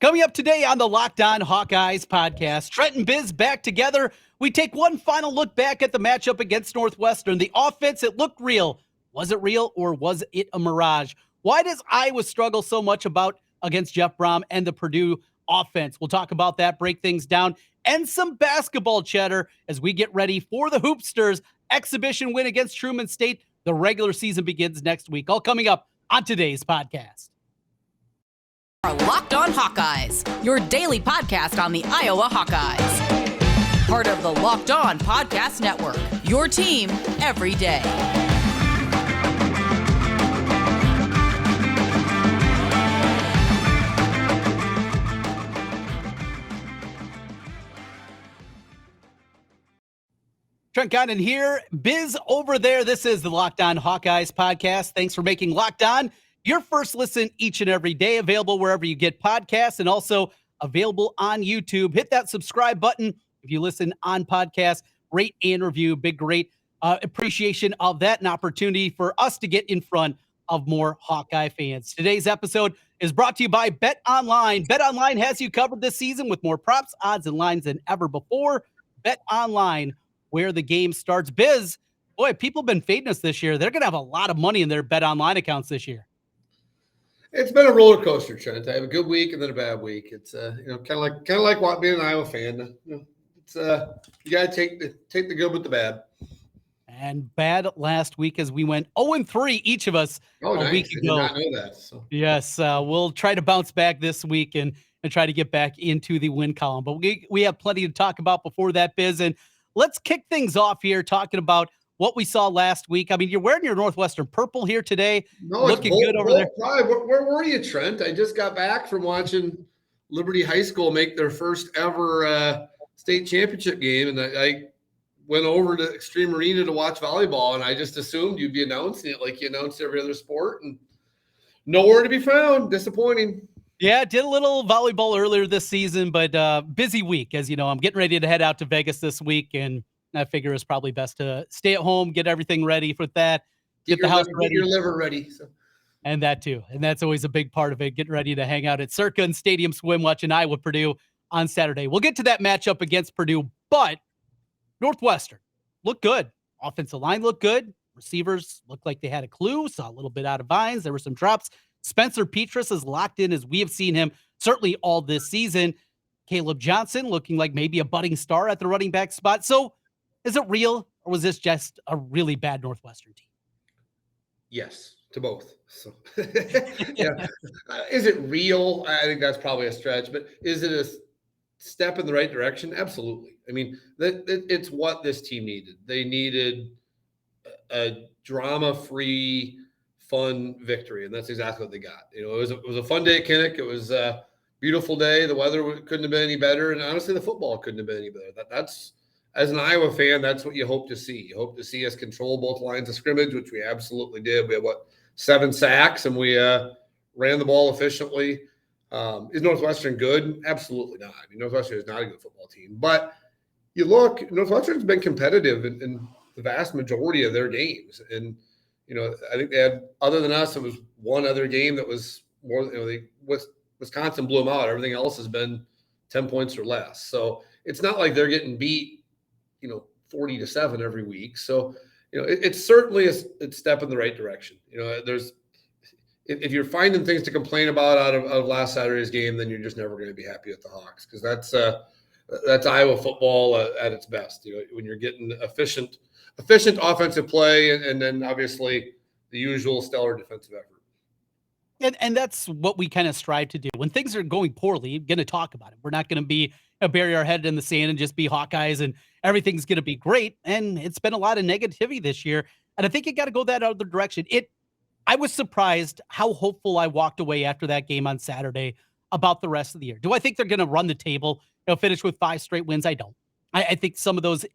Coming up today on the Locked On Hawkeyes podcast, Trent and Biz back together. We take one final look back at the matchup against Northwestern. The offense, it looked real. Was it real or was it a mirage? Why does Iowa struggle so much against Jeff Brohm and the Purdue offense? We'll talk about that, break things down, and some basketball chatter as we get ready for the Hoopsters exhibition win against Truman State. The regular season begins next week. All coming up on today's podcast. Are Locked On Hawkeyes, your daily podcast on the Iowa Hawkeyes. Part of the Locked On Podcast Network, your team every day. Trent Condon here, Biz over there. This is the Locked On Hawkeyes podcast. Thanks for making Locked On your first listen each and every day, available wherever you get podcasts and also available on YouTube. Hit that subscribe button if you listen on podcasts. Rate and review. Big, great appreciation of that, an opportunity for us to get in front of more Hawkeye fans. Today's episode is brought to you by BetOnline. BetOnline has you covered this season with more props, odds, and lines than ever before. BetOnline, where the game starts. Biz, boy, people have been fading us this year. They're going to have a lot of money in their BetOnline accounts this year. It's been a roller coaster, Trent. I have a good week and then a bad week. It's kind of like being an Iowa fan. It's you got to take the good with the bad. And bad last week as we went 0-3 each of us a week ago. I did not know that. So. Yes, we'll try to bounce back this week and try to get back into the win column. But we have plenty to talk about before that, Biz. And let's kick things off here talking about what we saw last week. I mean, you're wearing your Northwestern purple here today. No, looking good over there. Where were you, Trent? I just got back from watching Liberty High School make their first ever state championship game, and I went over to Extreme Arena to watch volleyball, and I just assumed you'd be announcing it like you announced every other sport, and nowhere to be found. Disappointing. Yeah, did a little volleyball earlier this season, but busy week. As you know, I'm getting ready to head out to Vegas this week, and I figure it's probably best to stay at home, get everything ready for that, get the house ready. Get your liver ready. So. And that too. And that's always a big part of it, getting ready to hang out at Circa and Stadium Swim watching Iowa Purdue on Saturday. We'll get to that matchup against Purdue, but Northwestern looked good. Offensive line looked good. Receivers looked like they had a clue, saw a little bit out of Vines. There were some drops. Spencer Petras is locked in as we have seen him certainly all this season. Caleb Johnson looking like maybe a budding star at the running back spot. So is it real or was this just a really bad Northwestern team? Yes, to both. So yeah. Is it real? I think that's probably a stretch, but is it a step in the right direction? Absolutely. I mean, it's what this team needed. They needed a drama-free, fun victory, and that's exactly what they got. You know, it was a fun day at Kinnick. It was a beautiful day. The weather couldn't have been any better, and honestly, the football couldn't have been any better. That's as an Iowa fan, that's what you hope to see. You hope to see us control both lines of scrimmage, which we absolutely did. We had 7 sacks, and we ran the ball efficiently. Is Northwestern good? Absolutely not. I mean, Northwestern is not a good football team, but you look, Northwestern's been competitive in the vast majority of their games, and you know, I think they had, other than us, it was one other game that was more, you know, Wisconsin blew them out. Everything else has been 10 points or less. So it's not like they're getting beat, 40-7 every week. So, it's certainly a step in the right direction. If you're finding things to complain about out of last Saturday's game, then you're just never going to be happy with the Hawks, because that's Iowa football at its best. When you're getting efficient offensive play, and then obviously the usual stellar defensive effort. And that's what we kind of strive to do. When things are going poorly, we're going to talk about it. We're not going to bury our head in the sand and just be Hawkeyes and everything's going to be great. And it's been a lot of negativity this year. And I think you got to go that other direction. I was surprised how hopeful I walked away after that game on Saturday about the rest of the year. Do I think they're going to run the table, finish with 5 straight wins? I don't. I think some of those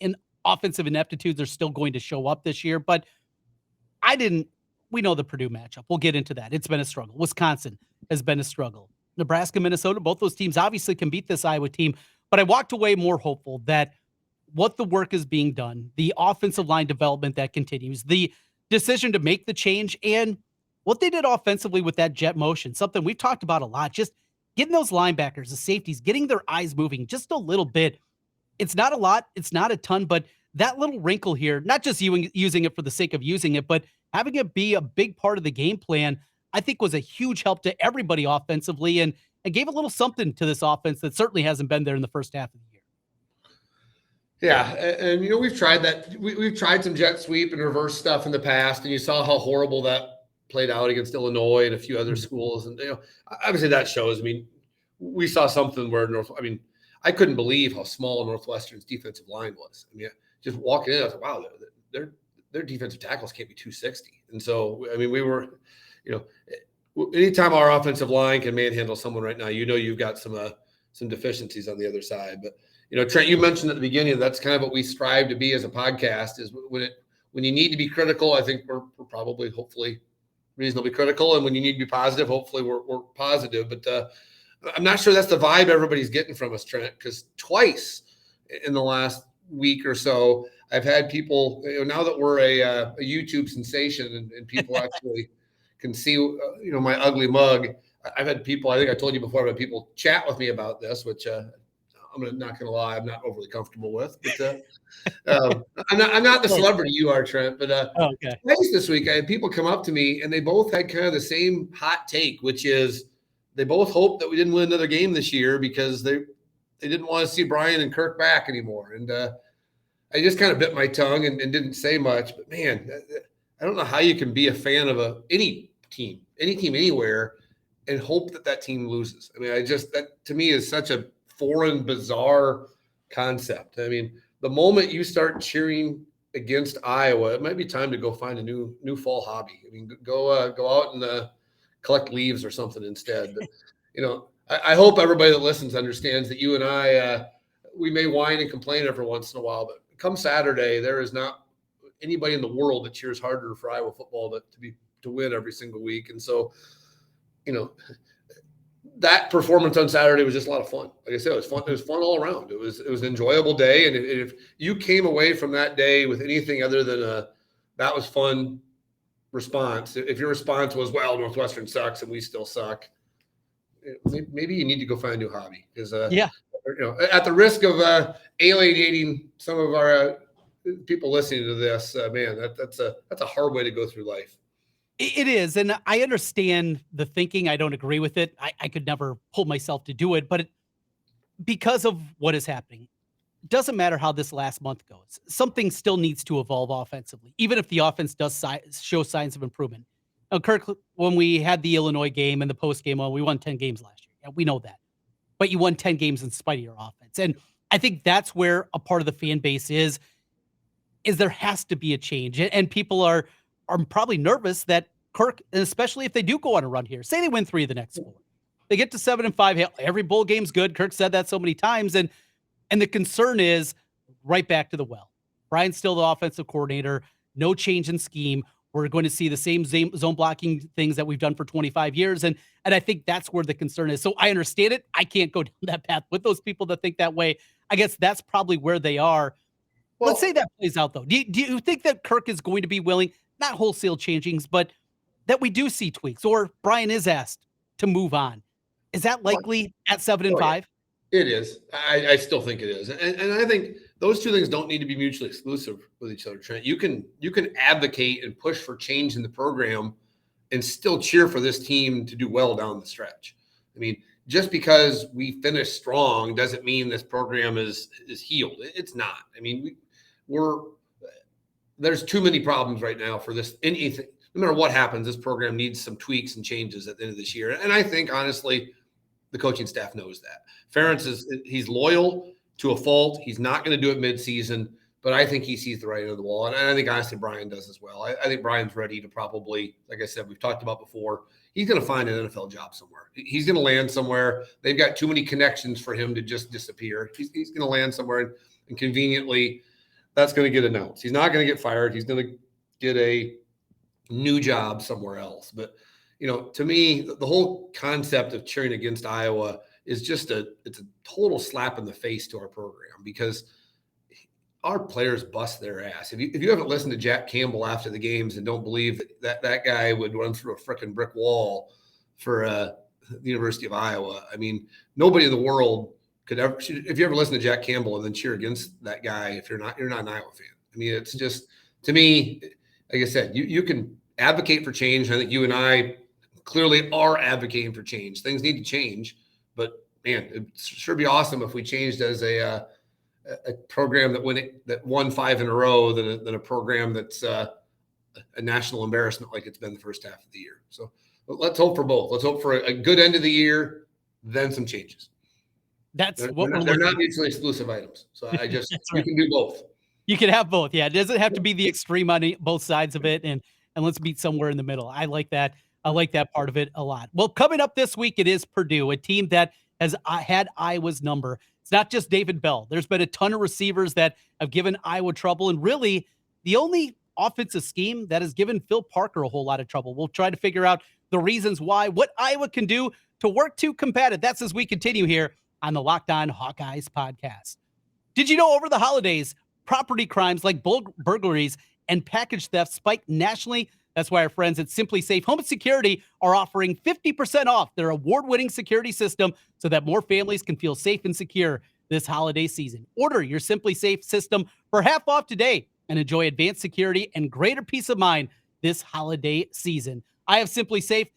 offensive ineptitudes are still going to show up this year, but we know the Purdue matchup. We'll get into that. It's been a struggle. Wisconsin has been a struggle. Nebraska, Minnesota, both those teams obviously can beat this Iowa team, but I walked away more hopeful that what the work is being done, the offensive line development that continues, the decision to make the change, and what they did offensively with that jet motion, something we've talked about a lot, just getting those linebackers, the safeties, getting their eyes moving just a little bit. It's not a lot. It's not a ton, but that little wrinkle here, not just using it for the sake of using it, but having it be a big part of the game plan, I think was a huge help to everybody offensively and gave a little something to this offense that certainly hasn't been there in the first half of the year. Yeah, and we've tried that. We've tried some jet sweep and reverse stuff in the past, and you saw how horrible that played out against Illinois and a few other schools. And obviously that shows. I mean, we saw something where I couldn't believe how small Northwestern's defensive line was. I mean, just walking in, I was like, wow, their defensive tackles can't be 260. And so, I mean, we were, anytime our offensive line can manhandle someone right now, you've got some deficiencies on the other side. But Trent, you mentioned at the beginning, that's kind of what we strive to be as a podcast. Is when you need to be critical, I think we're probably, hopefully, reasonably critical, and when you need to be positive, hopefully we're positive. But I'm not sure that's the vibe everybody's getting from us, Trent, because twice in the last week or so, I've had people, now that we're a YouTube sensation and people actually can see, my ugly mug. I've had people, I think I told you before, I've had people chat with me about this, which I'm not going to lie, I'm not overly comfortable with. But I'm not the celebrity you are, Trent. But okay. Twice this week, I had people come up to me, and they both had kind of the same hot take, which is they both hoped that we didn't win another game this year because they didn't want to see Brian and Kirk back anymore. And I just kind of bit my tongue and didn't say much. But, man, I don't know how you can be a fan of any team anywhere and hope that team loses. I mean, that to me is such a foreign, bizarre concept. I mean, the moment you start cheering against Iowa, it might be time to go find a new fall hobby. I mean, go out and collect leaves or something instead. But, I hope everybody that listens understands that you and I, we may whine and complain every once in a while, but come Saturday, there is not anybody in the world that cheers harder for Iowa football to win every single week. And so, that performance on Saturday was just a lot of fun. Like I said, it was fun. It was fun all around. It was an enjoyable day. And if you came away from that day with anything other than that was fun response, if your response was, well, Northwestern sucks and we still suck, maybe you need to go find a new hobby. Because at the risk of alienating some of our people listening to this, man, that's a hard way to go through life. It is. And I understand the thinking. I don't agree with it. I could never pull myself to do it, but because of what is happening, it doesn't matter how this last month goes. Something still needs to evolve offensively, even if the offense does show signs of improvement. Now, Kirk, when we had the Illinois game and the post game, we won 10 games last year. Yeah, we know that, but you won 10 games in spite of your offense. And I think that's where a part of the fan base is there has to be a change. And people are probably nervous that Kirk, and especially if they do go on a run here, say they win 3 of the next 4, they get to 7-5. Every bowl game's good. Kirk said that so many times. And the concern is right back to the well. Brian's still the offensive coordinator. No change in scheme. We're going to see the same zone blocking things that we've done for 25 years. And I think that's where the concern is. So I understand it. I can't go down that path with those people that think that way. I guess that's probably where they are. Well, let's say that plays out, though. Do you think that Kirk is going to be willing, not wholesale changings, but that we do see tweaks, or Brian is asked to move on? Is that likely at 7-5? It is. I still think it is. And I think those two things don't need to be mutually exclusive with each other, Trent. You can advocate and push for change in the program and still cheer for this team to do well down the stretch. I mean, just because we finish strong doesn't mean this program is healed. It's not. I mean, there's too many problems right now for this. Anything, no matter what happens, this program needs some tweaks and changes at the end of this year. And I think, honestly, the coaching staff knows that. Ferentz he's loyal to a fault. He's not going to do it midseason, but I think he sees the writing on the wall. And I think, honestly, Brian does as well. I think Brian's ready to probably, like I said, we've talked about before, he's going to find an NFL job somewhere. He's going to land somewhere. They've got too many connections for him to just disappear. He's going to land somewhere, and conveniently, that's going to get announced. He's not going to get fired. He's going to get a new job somewhere else. But, to me, the whole concept of cheering against Iowa is just it's a total slap in the face to our program, because our players bust their ass. If you haven't listened to Jack Campbell after the games and don't believe that guy would run through a freaking brick wall for the University of Iowa. I mean, nobody in the world could ever, if you ever listen to Jack Campbell and then cheer against that guy, if you're not an Iowa fan. I mean, it's just, to me, like I said, you can advocate for change. I think you and I clearly are advocating for change. Things need to change, but man, it'd sure be awesome if we changed as a program that won 5 in a row than a program that's a national embarrassment like it's been the first half of the year. So let's hope for both. Let's hope for a good end of the year, then some changes. They're not mutually exclusive items. So I just, you can do both. You can have both. Yeah. It doesn't have to be the extreme on both sides of it. And let's meet somewhere in the middle. I like that. I like that part of it a lot. Well, coming up this week, it is Purdue, a team that has had Iowa's number. It's not just David Bell. There's been a ton of receivers that have given Iowa trouble. And really, the only offensive scheme that has given Phil Parker a whole lot of trouble. We'll try to figure out the reasons why, what Iowa can do to work to combat it. That's as we continue here on the Locked On Hawkeyes podcast. Did you know over the holidays, property crimes like burglaries and package theft spiked nationally? That's why our friends at SimpliSafe Home Security are offering 50% off their award-winning security system so that more families can feel safe and secure this holiday season. Order your SimpliSafe system for half off today and enjoy advanced security and greater peace of mind this holiday season. I have SimpliSafe.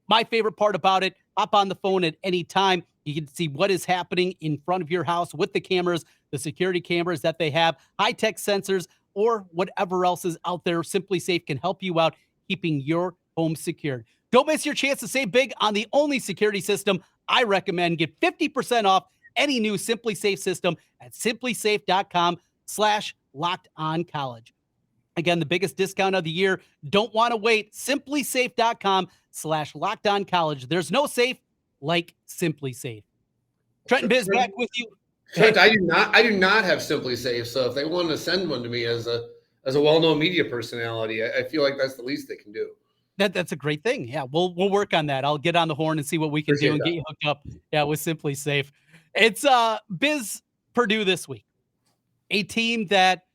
My favorite part about it, hop on the phone at any time. You can see what is happening in front of your house with the cameras, the security cameras that they have, high-tech sensors, or whatever else is out there. SimpliSafe can help you out keeping your home secured. Don't miss your chance to save big on the only security system I recommend. Get 50% off any new SimpliSafe system at simplisafe.com/lockedoncollege. Again, the biggest discount of the year. Don't want to wait. simplisafe.com/lockedoncollege. There's no safe like SimpliSafe. Trent and Biz back with you. Trent, I do not have SimpliSafe. So if they want to send one to me as a well-known media personality, I feel like that's the least they can do. That's a great thing. Yeah, we'll work on that. I'll get on the horn and see what we can do and get you hooked up. Yeah, with SimpliSafe. It's Biz Purdue this week, a team that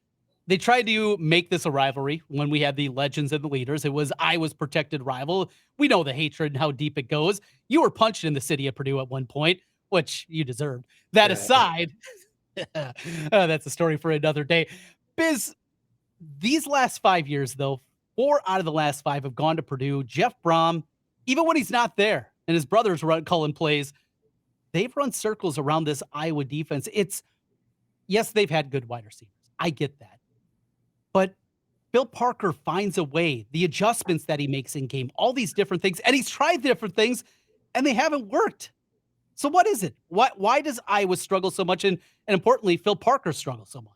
they tried to make this a rivalry when we had the legends and the leaders. It was Iowa's protected rival. We know the hatred and how deep it goes. You were punched in the city of Purdue at one point, which you deserved. That aside, that's a story for another day. Biz, these last 5 years, though, 4 out of the last 5 have gone to Purdue. Jeff Brohm, even when he's not there, and his brothers calling plays, they've run circles around this Iowa defense. Yes, they've had good wide receivers. I get that. But Phil Parker finds a way, the adjustments that he makes in game, all these different things, and he's tried different things, and they haven't worked. So what is it? Why does Iowa struggle so much, and importantly, Phil Parker struggle so much?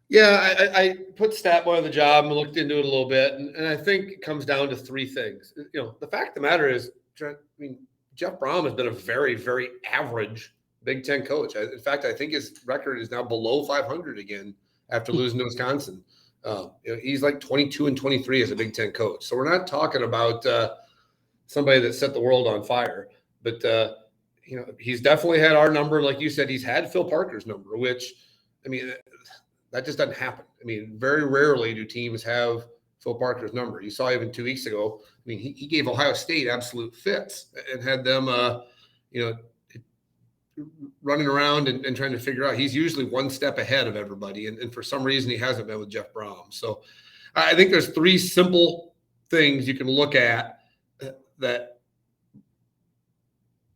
Yeah, I put StatBoy on the job and looked into it a little bit, and I think it comes down to 3 things. The fact of the matter is, Jeff Brohm has been a very, very average Big Ten coach. In fact, I think his record is now below 500 again after losing to Wisconsin. He's like 22-23 as a Big Ten coach. So we're not talking about somebody that set the world on fire, but he's definitely had our number. Like you said, he's had Phil Parker's number, which, that just doesn't happen. Very rarely do teams have Phil Parker's number. You saw even 2 weeks ago. He gave Ohio State absolute fits and had them, running around and trying to figure out. He's usually one step ahead of everybody, and for some reason he hasn't been with Jeff Brohm. So I think there's 3 simple things you can look at that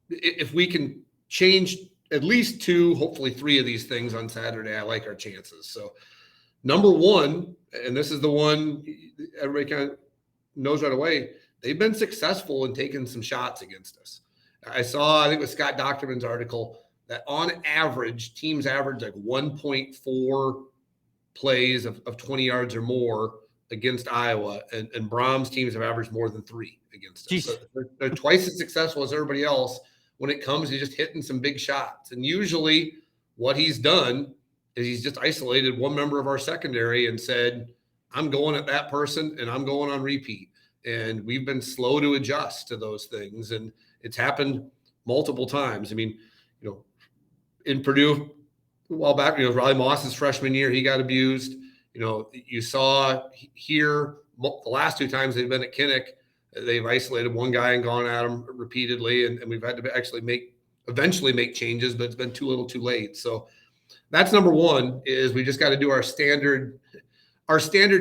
if we can change at least 2, hopefully 3 of these things on Saturday, I like our chances. So number 1, and this is the one everybody kind of knows right away, they've been successful in taking some shots against us. I think it was Scott Docterman's article that on average, teams average like 1.4 plays of 20 yards or more against Iowa, and Brahm's teams have averaged more than 3 against us. So they're twice as successful as everybody else when it comes to just hitting some big shots. And usually what he's done is he's just isolated one member of our secondary and said, I'm going at that person and I'm going on repeat. And we've been slow to adjust to those things. And it's happened multiple times. In Purdue a while back, Riley Moss's freshman year, he got abused. You saw here the last 2 times they've been at Kinnick, They've isolated one guy and gone at him repeatedly, and we've had to actually eventually make changes, but it's been too little too late. So that's number one, is we just got to do our standard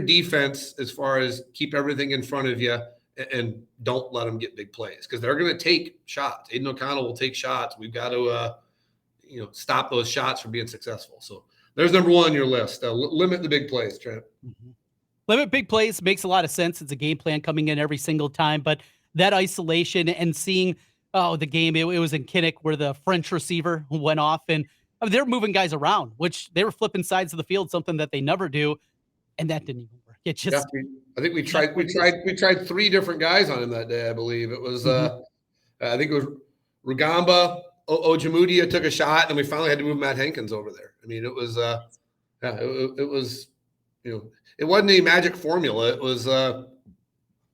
defense as far as keep everything in front of you and don't let them get big plays, because they're going to take shots. Aiden O'Connell will take shots. We've got to stop those shots from being successful. So there's number one on your list. Limit the big plays, Trent. Mm-hmm. Limit big plays makes a lot of sense. It's a game plan coming in every single time, but that isolation and seeing the game, it was in Kinnick where the French receiver went off, and they're moving guys around, which they were flipping sides of the field, something that they never do, and that didn't even work. It just I think we tried 3 different guys on him that day. I believe it was I think it was Rugamba, Ojemudia took a shot, and we finally had to move Matt Hankins over there. I mean, it was it was it wasn't a magic formula. It was the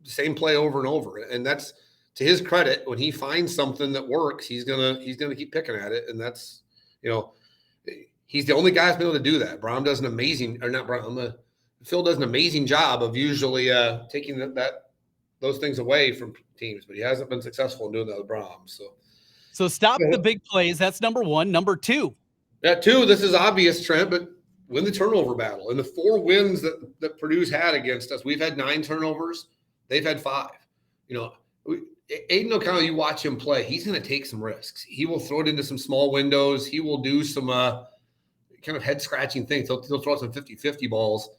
same play over and over, and that's to his credit. When he finds something that works, he's gonna keep picking at it, and that's he's the only guy that's been able to do that. Brohm does an amazing, or not Brohm, Phil does an amazing job of usually taking those things away from teams, but he hasn't been successful in doing that with Brohm. So stop the big plays. That's number one. Number two. Yeah, 2. This is obvious, Trent, but win the turnover battle. In the 4 wins that Purdue's had against us, we've had 9 turnovers. They've had 5. Aiden O'Connell, you watch him play, he's going to take some risks. He will throw it into some small windows. He will do some kind of head-scratching things. He'll throw some 50-50 balls.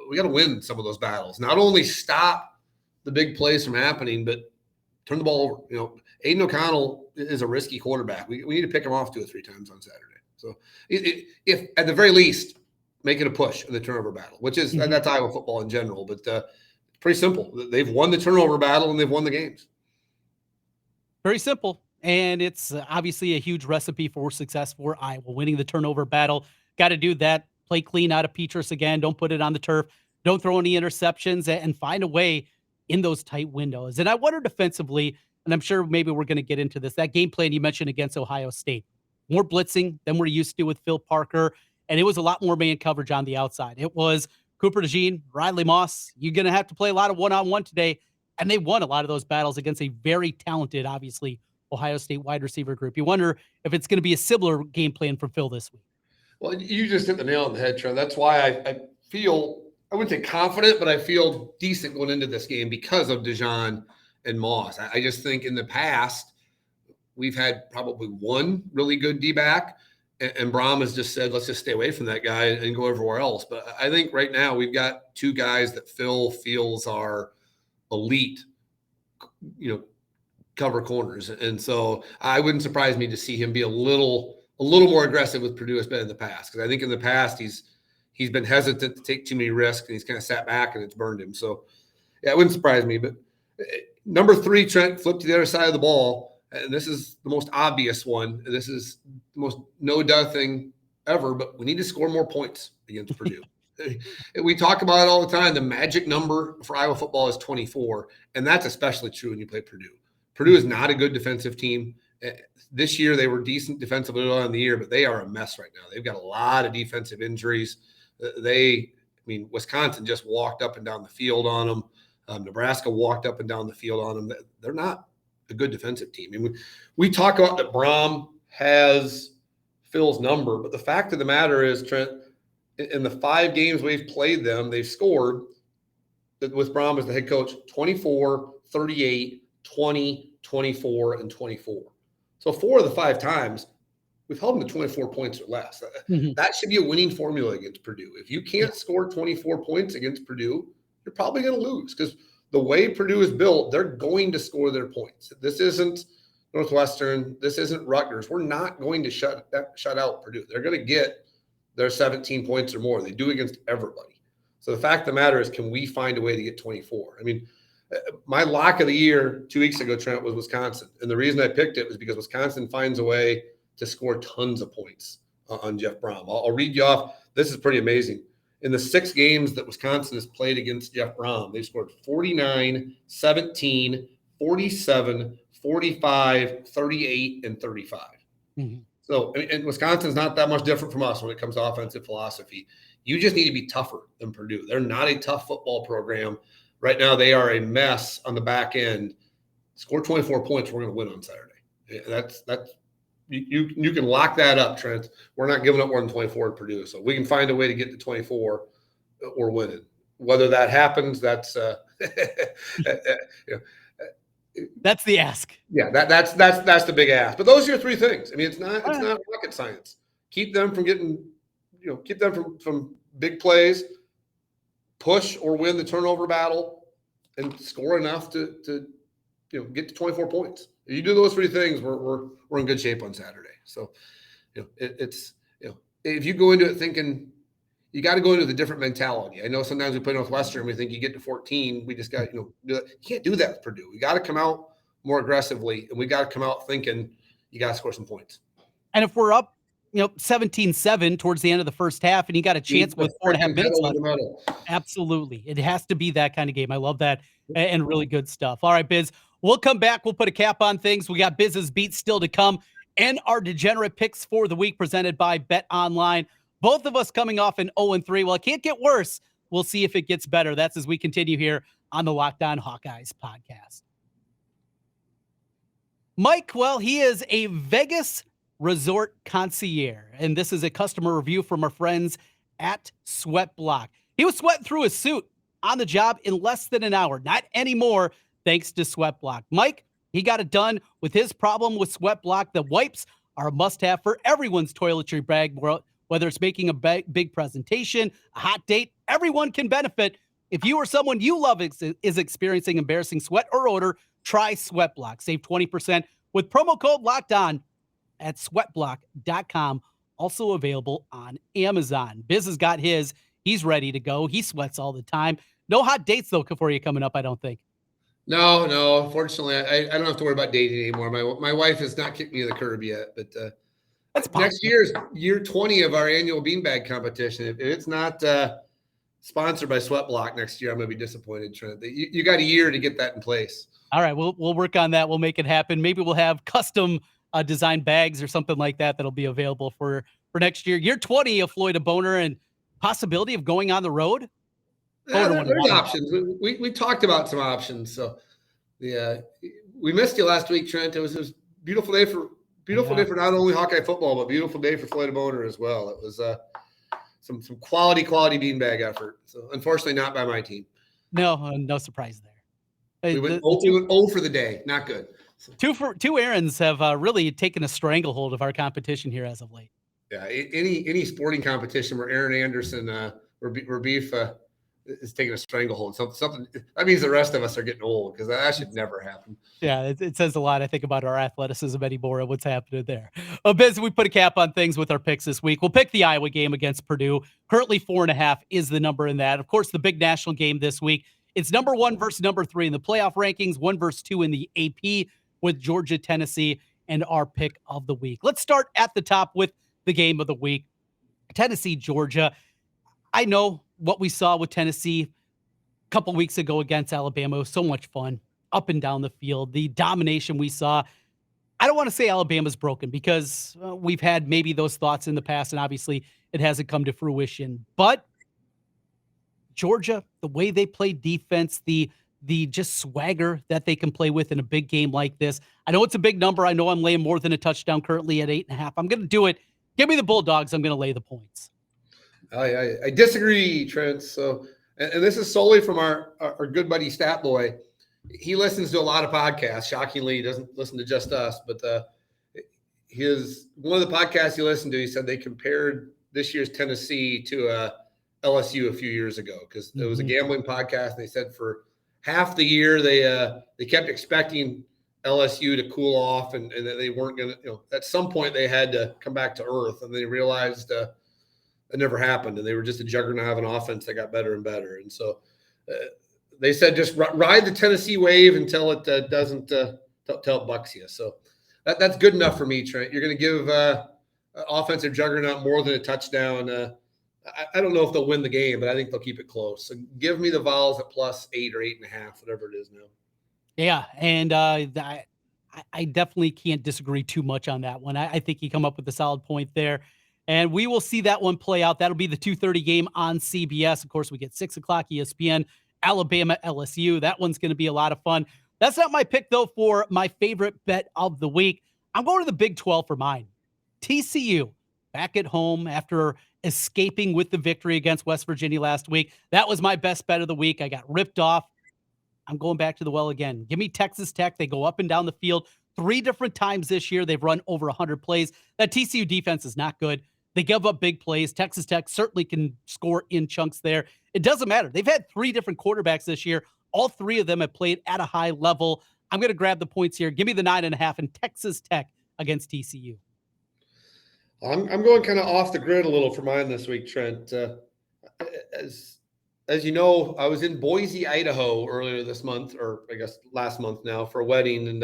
We got to win some of those battles. Not only stop the big plays from happening, but turn the ball over. Aiden O'Connell is a risky quarterback. We need to pick him off 2 or 3 times on Saturday. So if at the very least, make it a push in the turnover battle, which is that's Iowa football in general, but it's pretty simple. They've won the turnover battle and they've won the games. Very simple. And it's obviously a huge recipe for success for Iowa, winning the turnover battle. Got to do that. Play clean out of Petrus again. Don't put it on the turf. Don't throw any interceptions, and find a way in those tight windows. And I wonder defensively, and I'm sure maybe we're going to get into this, that game plan you mentioned against Ohio State, more blitzing than we're used to with Phil Parker. And it was a lot more man coverage on the outside. It was Cooper DeJean, Riley Moss. You're going to have to play a lot of one-on-one today. And they won a lot of those battles against a very talented, obviously, Ohio State wide receiver group. You wonder if it's going to be a similar game plan for Phil this week. Well, you just hit the nail on the head, Trent. That's why I feel, I wouldn't say confident, but I feel decent going into this game because of DeJean and Moss. I just think in the past, we've had probably one really good D-back, and Brohm has just said, let's just stay away from that guy and go everywhere else. But I think right now we've got 2 guys that Phil feels are elite, cover corners. And so I wouldn't surprise me to see him be a little more aggressive with Purdue as been in the past. Because I think in the past he's been hesitant to take too many risks, and he's kind of sat back and it's burned him. So yeah, it wouldn't surprise me. But number 3, Trent, flip to the other side of the ball. And this is the most obvious one. This is the most no-duh thing ever, but we need to score more points against Purdue. We talk about it all the time. The magic number for Iowa football is 24, and that's especially true when you play Purdue. Purdue is not a good defensive team. This year they were decent defensively early in the year, but they are a mess right now. They've got a lot of defensive injuries. Wisconsin just walked up and down the field on them. Nebraska walked up and down the field on them. They're not a good defensive team. I mean, we talk about that Brohm has Phil's number, but the fact of the matter is, Trent, in the 5 games we've played them, they've scored with Brohm as the head coach 24, 38, 20, 24, and 24. So 4 of the 5 times we've held them to 24 points or less. That should be a winning formula against Purdue. If you can't score 24 points against Purdue, you're probably going to lose, because the way Purdue is built, they're going to score their points. This isn't Northwestern. This isn't Rutgers. We're not going to shut out Purdue. They're going to get their 17 points or more. They do against everybody. So the fact of the matter is, can we find a way to get 24? I mean, my lock of the year 2 weeks ago, Trent, was Wisconsin. And the reason I picked it was because Wisconsin finds a way to score tons of points on Jeff Brohm. I'll read you off. This is pretty amazing. In the 6 games that Wisconsin has played against Jeff Brohm, they've scored 49, 17, 47, 45, 38, and 35. So, and Wisconsin's not that much different from us when it comes to offensive philosophy. You just need to be tougher than Purdue. They're not a tough football program. Right now, they are a mess on the back end. score 24 points, we're going to win on Saturday. That's you can lock that up, Trent. We're not giving up more than 24 at Purdue, so we can find a way to get to 24 or win it. Whether that happens, that's that's the ask. Yeah, that's the big ask. But those are your three things. I mean, it's not rocket science. Keep them from getting, keep them from big plays, push or win the turnover battle, and score enough to get to 24 points. If you do those three things, we're in good shape on Saturday. So, it's if you go into it thinking, you got to go into the different mentality. I know sometimes we play Northwestern, we think you get to 14, we just got do that. You can't do that with Purdue. We got to come out more aggressively, and we got to come out thinking you got to score some points. And if we're up, 17-7 towards the end of the first half, and you got a chance with 4.5 minutes left, absolutely, it has to be that kind of game. I love that, and really good stuff. All right, Biz, we'll come back. We'll put a cap on things. We got Biz's beats still to come, and our degenerate picks for the week presented by BetOnline. Both of us coming off an 0-3. Well, it can't get worse. We'll see if it gets better. That's as we continue here on the Locked On Hawkeyes podcast. Mike, well, he is a Vegas resort concierge, and this is a customer review from our friends at SweatBlock. He was sweating through his suit on the job in less than an hour. Not anymore, thanks to SweatBlock. Mike, he got it done with his problem with SweatBlock. The wipes are a must-have for everyone's toiletry bag, whether it's making a big presentation, a hot date, everyone can benefit. If you or someone you love is experiencing embarrassing sweat or odor, try SweatBlock. Save 20% with promo code LOCKEDON at sweatblock.com. Also available on Amazon. Biz has got his. He's ready to go. He sweats all the time. No hot dates, though, for you coming up, I don't think. No. Unfortunately, I don't have to worry about dating anymore. My wife has not kicked me to the curb yet, but that's next year's year 20 of our annual beanbag competition. If it's not sponsored by SweatBlock next year, I'm going to be disappointed, Trent. You got a year to get that in place. All right, we'll work on that. We'll make it happen. Maybe we'll have custom design bags or something like that that'll be available for next year. Year 20 of Floyd a Boner and possibility of going on the road. There's options. We talked about some options. So we missed you last week, Trent. It was a beautiful day for not only Hawkeye football, but beautiful day for Floyd a Boner as well. It was some quality beanbag effort. So unfortunately, not by my team. No surprise there. We went 0 for the day. Not good. So. Two errands have really taken a stranglehold of our competition here as of late. Yeah, any sporting competition where Aaron Anderson or Beef is taking a stranglehold. Something that means the rest of us are getting old, because that should never happen. Yeah, it says a lot, I think, about our athleticism anymore and what's happening there. Biz, we put a cap on things with our picks this week. We'll pick the Iowa game against Purdue. Currently 4.5 is the number in that. Of course, the big national game this week. It's number 1 versus number 3 in the playoff rankings, 1 versus 2 in the AP with Georgia, Tennessee, and our pick of the week. Let's start at the top with the game of the week. Tennessee, Georgia. I know what we saw with Tennessee a couple weeks ago against Alabama. It was so much fun up and down the field. The domination we saw. I don't want to say Alabama's broken, because we've had maybe those thoughts in the past, and obviously it hasn't come to fruition. But Georgia, the way they play defense, the just swagger that they can play with in a big game like this. I know it's a big number. I know I'm laying more than a touchdown currently at 8.5. I'm going to do it. Give me the Bulldogs. I'm going to lay the points. I disagree, Trent. So, and this is solely from our good buddy Stat Boy. He listens to a lot of podcasts. Shockingly, he doesn't listen to just us, but one of the podcasts he listened to, he said they compared this year's Tennessee to LSU a few years ago, because it was a gambling podcast. And they said for half the year they kept expecting LSU to cool off, and that they weren't going to, at some point they had to come back to earth, and they realized it never happened, and they were just a juggernaut of an offense that got better and better. And so they said just ride the Tennessee wave until it doesn't till it bucks you. So that's good enough for me, Trent. You're going to give offensive juggernaut more than a touchdown. I don't know if they'll win the game, but I think they'll keep it close. So give me the Vols at +8 or 8.5, whatever it is now. Yeah, and I definitely can't disagree too much on that one. I think you come up with a solid point there, and we will see that one play out. That'll be the 2:30 game on CBS. Of course, we get 6 o'clock ESPN, Alabama, LSU. That one's going to be a lot of fun. That's not my pick, though, for my favorite bet of the week. I'm going to the Big 12 for mine. TCU back at home after escaping with the victory against West Virginia last week. That was my best bet of the week. I got ripped off. I'm going back to the well again. Give me Texas Tech. They go up and down the field 3 different times this year. They've run over 100 plays. That TCU defense is not good. They give up big plays. Texas Tech certainly can score in chunks there. It doesn't matter. They've had 3 different quarterbacks this year. All 3 of them have played at a high level. I'm going to grab the points here. Give me the 9.5 in Texas Tech against TCU. I'm going kind of off the grid a little for mine this week, Trent. As you know, I was in Boise, Idaho earlier this month, or I guess last month now, for a wedding, and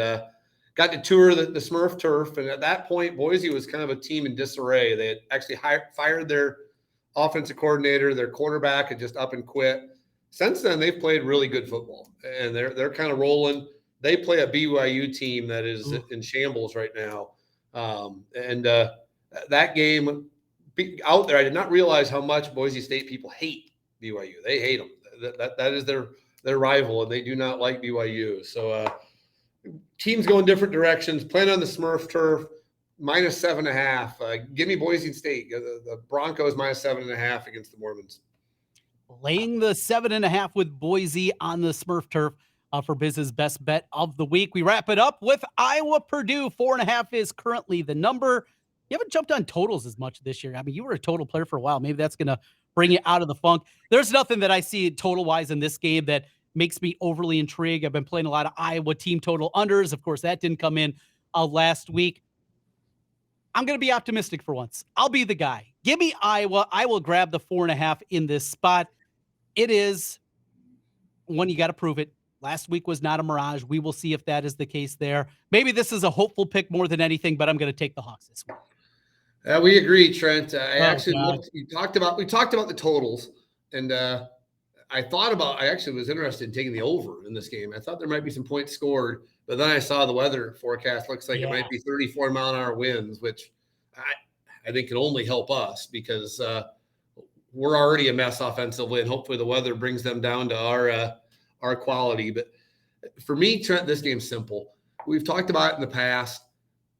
got to tour the Smurf turf. And at that point, Boise was kind of a team in disarray. They had actually fired their offensive coordinator. Their quarterback had just up and quit. Since then, they've played really good football, and they're kind of rolling. They play a BYU team that is in shambles right now. That game out there, I did not realize how much Boise State people hate BYU. They hate them. That is their rival, and they do not like BYU. So teams going different directions. Playing on the Smurf turf, -7.5. Give me Boise State. The Broncos -7.5 against the Mormons. Laying the 7.5 with Boise on the Smurf turf for Biz's best bet of the week. We wrap it up with Iowa Purdue. 4.5 is currently the number. You haven't jumped on totals as much this year. I mean, you were a total player for a while. Maybe that's going to bring you out of the funk. There's nothing that I see total-wise in this game that makes me overly intrigued. I've been playing a lot of Iowa team total unders. Of course, that didn't come in last week. I'm going to be optimistic for once. I'll be the guy. Give me Iowa. I will grab the 4.5 in this spot. It is one, you got to prove it. Last week was not a mirage. We will see if that is the case there. Maybe this is a hopeful pick more than anything, but I'm going to take the Hawks this week. We agree, Trent. We talked about the totals, and I actually was interested in taking the over in this game. I thought there might be some points scored, but then I saw the weather forecast. Looks like it might be 34 mile an hour winds, which I think can only help us because we're already a mess offensively, and hopefully the weather brings them down to our quality. But for me, Trent, this game's simple. We've talked about it in the past.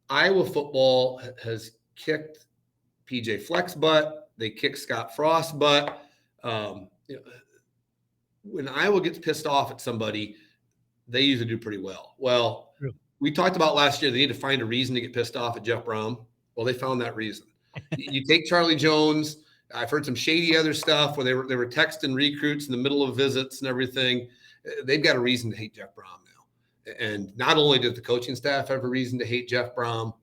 Iowa football has kicked PJ Fleck's butt. They kicked Scott Frost's butt. When Iowa gets pissed off at somebody, they usually do pretty well. Well, we talked about last year, they need to find a reason to get pissed off at Jeff Brohm. Well, they found that reason. You take Charlie Jones. I've heard some shady other stuff where they were texting recruits in the middle of visits and everything. They've got a reason to hate Jeff Brohm now. And not only does the coaching staff have a reason to hate Jeff Brohm,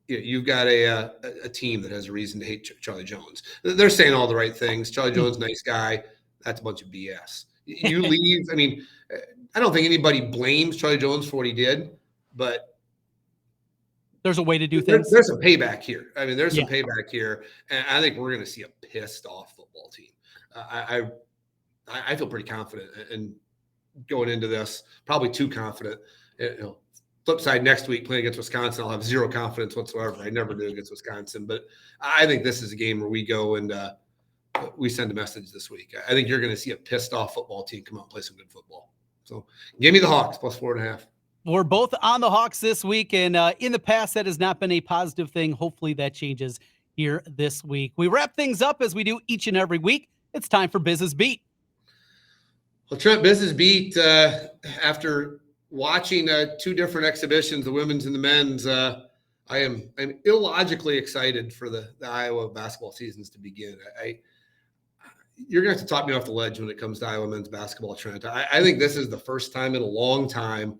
you've got a team that has a reason to hate Charlie Jones. They're saying all the right things. Charlie Jones, nice guy. That's a bunch of BS. You leave. I mean, I don't think anybody blames Charlie Jones for what he did, but there's a way to do things. There's some payback here. I mean, there's some payback here, and I think we're going to see a pissed off football team. I feel pretty confident in going into this. Probably too confident. Flip side, next week playing against Wisconsin, I'll have zero confidence whatsoever. I never do against Wisconsin, but I think this is a game where we go and we send a message this week. I think you're going to see a pissed off football team come out and play some good football. So give me the Hawks plus 4.5. We're both on the Hawks this week, and in the past, that has not been a positive thing. Hopefully that changes here this week. We wrap things up as we do each and every week. It's time for Biz's Beat. Well, Trent, Biz's Beat, after watching 2 different exhibitions, the women's and the men's, I'm illogically excited for the Iowa basketball seasons to begin. You're going to have to talk me off the ledge when it comes to Iowa men's basketball, Trent. I think this is the first time in a long time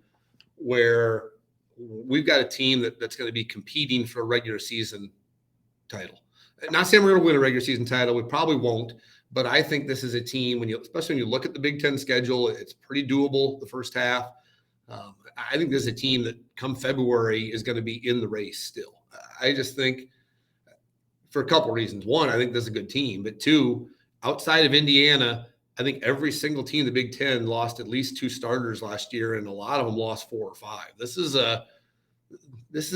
where we've got a team that's going to be competing for a regular season title. Not saying we're going to win a regular season title. We probably won't. But I think this is a team, especially when you look at the Big Ten schedule, it's pretty doable the first half. I think this is a team that come February is going to be in the race still. I just think for a couple of reasons. One, I think this is a good team. But 2, outside of Indiana, I think every single team in the Big Ten lost at least 2 starters last year, and a lot of them lost 4 or 5. This is a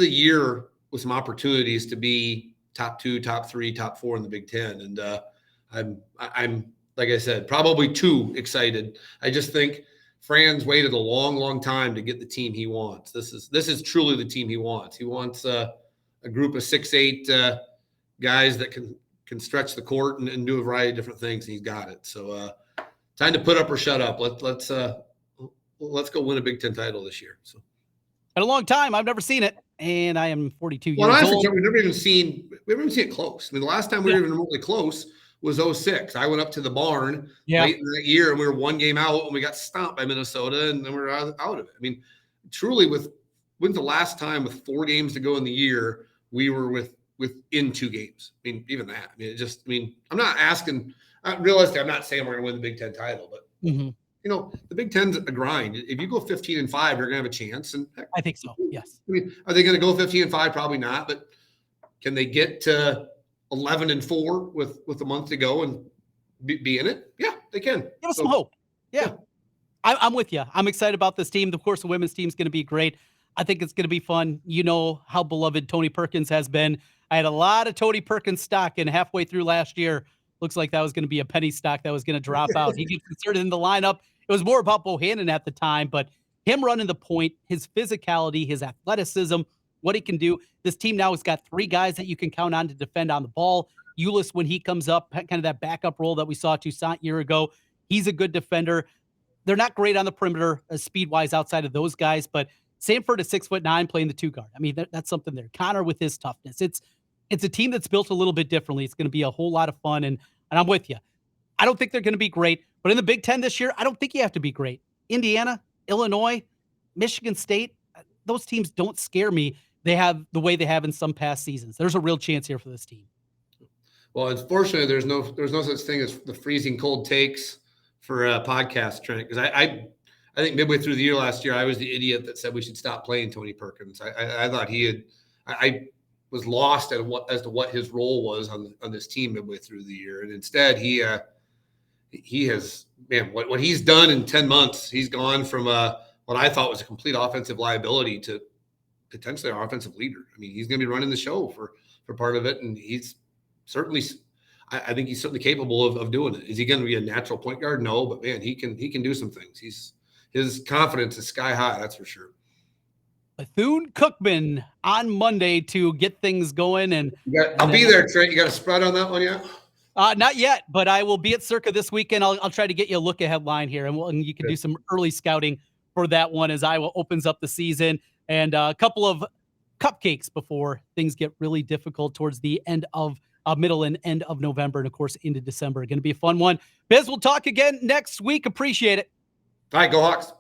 year with some opportunities to be top 2, top 3, top 4 in the Big Ten. And I'm like I said, probably too excited. I just think Fran's waited a long, long time to get the team he wants. This is truly the team he wants. He wants a group of 6'8" guys that can stretch the court and do a variety of different things. And he's got it. So time to put up or shut up. Let's go win a Big Ten title this year. So. In a long time, I've never seen it, and I am 42 years old. We've never even seen it close. I mean, the last time we were even remotely close was 06. I went up to the barn late in that year, and we were one game out, and we got stomped by Minnesota, and then we were out of it. I mean, truly, when's the last time with 4 games to go in the year we were within 2 games? I mean, even that. I mean, I'm not asking. Realistically, I'm not saying we're going to win the Big Ten title, but the Big Ten's a grind. If you go 15-5, you're going to have a chance. And heck, I think so. Yes. I mean, are they going to go 15-5? Probably not. But can they get to 11-4 with a month to go and be in it? Yeah, they can. Give us some hope. Yeah. I'm with you. I'm excited about this team. Of course, the women's team is going to be great. I think it's going to be fun. You know how beloved Tony Perkins has been. I had a lot of Tony Perkins stock, and halfway through last year, looks like that was going to be a penny stock that was going to drop out. He gets inserted in the lineup. It was more about Bohannon at the time, but him running the point, his physicality, his athleticism, what he can do. This team now has got 3 guys that you can count on to defend on the ball. Ulis, when he comes up, kind of that backup role that we saw Toussaint a year ago, he's a good defender. They're not great on the perimeter speed-wise outside of those guys, but Samford at 6'9" playing the 2 guard. I mean, that's something there. Connor with his toughness. It's a team that's built a little bit differently. It's going to be a whole lot of fun, and I'm with you. I don't think they're going to be great, but in the Big Ten this year, I don't think you have to be great. Indiana, Illinois, Michigan State, those teams don't scare me. They have the way they have in some past seasons. There's a real chance here for this team. Well, unfortunately, there's no such thing as the freezing cold takes for a podcast, Trent, because I think midway through the year last year, I was the idiot that said we should stop playing Tony Perkins. I thought I was lost as to what his role was on this team midway through the year, and instead he has, man, what he's done in 10 months. He's gone from what I thought was a complete offensive liability to potentially our offensive leader. I mean, he's going to be running the show for part of it, and he's certainly. I think he's certainly capable of doing it. Is he going to be a natural point guard? No, but man, he can do some things. His confidence is sky high, that's for sure. Bethune-Cookman on Monday to get things going, and I'll be there, Trent. You got a spread on that one yet? Not yet, but I will be at Circa this weekend. I'll try to get you a look ahead line here, and you can do some early scouting for that one as Iowa opens up the season, and a couple of cupcakes before things get really difficult towards the end of middle and end of November, and of course into December. Going to be a fun one. Biz, we'll talk again next week. Appreciate it. All right, go Hawks.